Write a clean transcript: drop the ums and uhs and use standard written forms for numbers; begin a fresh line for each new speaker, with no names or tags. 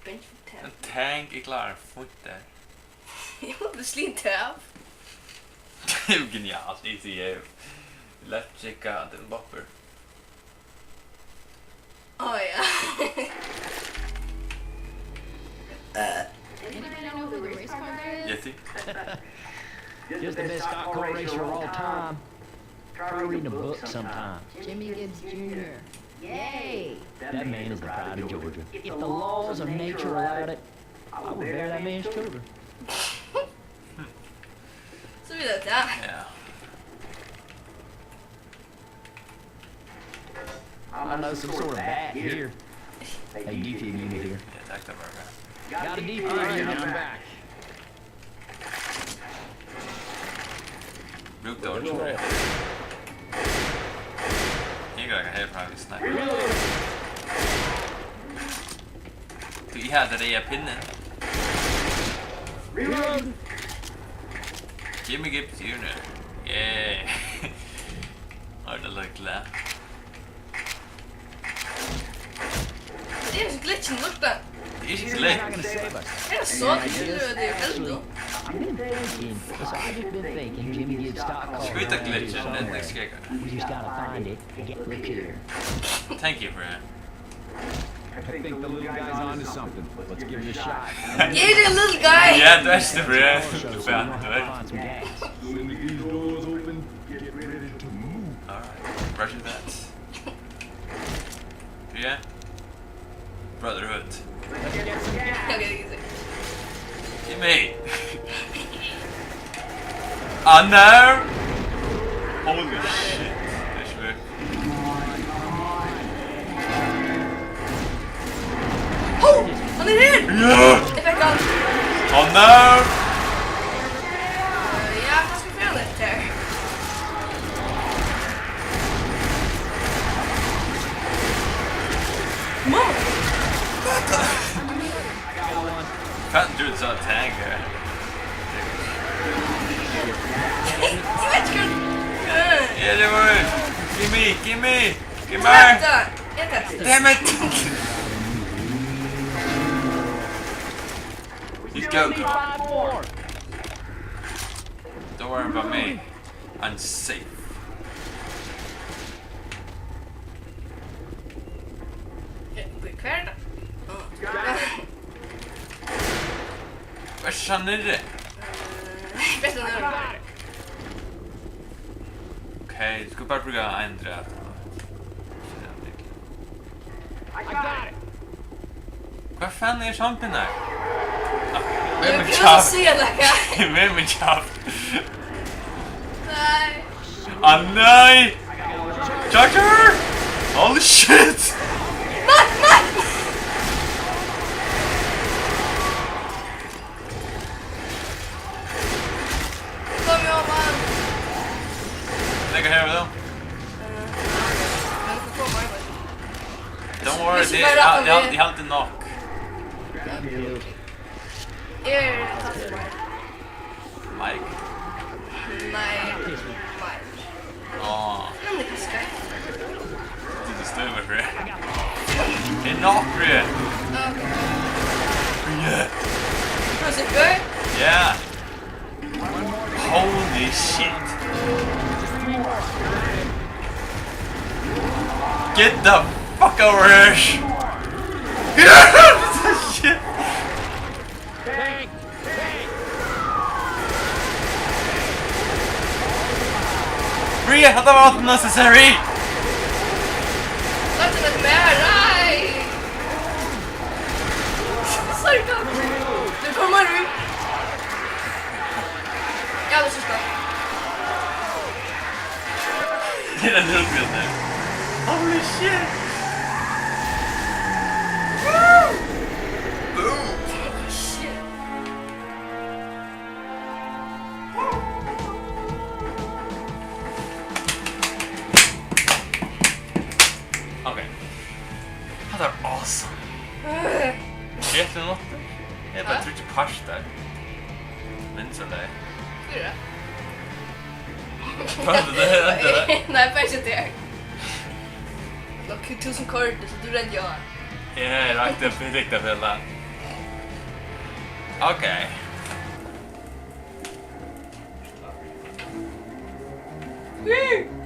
bench for tank.
En tank är klar, fort där.
Jag måste slita av.
Det är genialt, easy ju. Lätt checka den bopper.
Oh ja.
Anybody know who the race car guy is?
Yeti.
Just the best stock car racer of all time. Try reading a book sometime.
Jimmy Gibbs Jr. Yay!
That man is the pride of Georgia. If the laws of nature allowed it, I would bear that man's children.
Så vill jag ta.
Ja.
I know some sort of bat here. Hey, DT unit here.
Ja, tack där bara.
Got a DT unit, I'm back.
Bruk dodge for det. Jag kan helt faktiskt snacka. Du hade det i pinnen. Jimmy Gibbs Jr. Yeah. Har det lagt lä.
Det är så glitchen borta.
Det är inte lätt.
Är det så? Det är eld då.
I've been thinking, so I've just been thinking Jimmy Gibbs stock car.
Skjuta glitchen, den skräcker.
We just gotta find it and get repaired.
Thank you for that.
I think the little guy's onto something. Let's give it a shot.
Är det en little guy?
Ja, du är det för det. Fan, du är.
Find some gas.
When these doors open, get ready to move.
Alright, Russian that. Yeah. Brotherhood.
Okej.
Jimmy! Oh no! Holy shit. Det är svårt.
Oh! Han är här!
Ja!
Jag fick allt.
Oh no!
Ja, vad ska vi göra lite här? Mamma!
Fan, du är så tank här. Yeah, det var det. Gimme!
Vänta! Jag testar.
Damn it! He's go. Don't worry about me. I'm safe.
Kvar då.
Vad känner du?
Bättre än det.
Okej, du ska bara bruka en dräp. Vad fan är champen där? Vem är
Jag kan
chaff?
se det.
Vem är chaff?
Nej.
Ah nej! Doctor! Holy shit!
Nej! Kom igen, man.
Lägger här med dem. Don't worry, det är alltid knock. Mike?
Nej.
Åh,
Men det kan ska.
det är större för det. Det är knock för det. Yeah.
Prosecutor?
Yeah. Holy shit. Get the fuck over here. Shit. Fríði, þetta var allt necessary.
Låt det med. Nej. Sorry, du kommer ut. Ja, det ska.
Det är den huggen där. Holy shit. Woo! Boom.
Shit.
Okay. Det är awesome. Vet du något? Jag bara tror inte pars där. Men så där.
Fyra.
Det
Nej, faktiskt inte jag. Dock 1000 kort, så du rädd jag.
Ja, jag rakte upp en riktigt fälla. Okay.
Woo!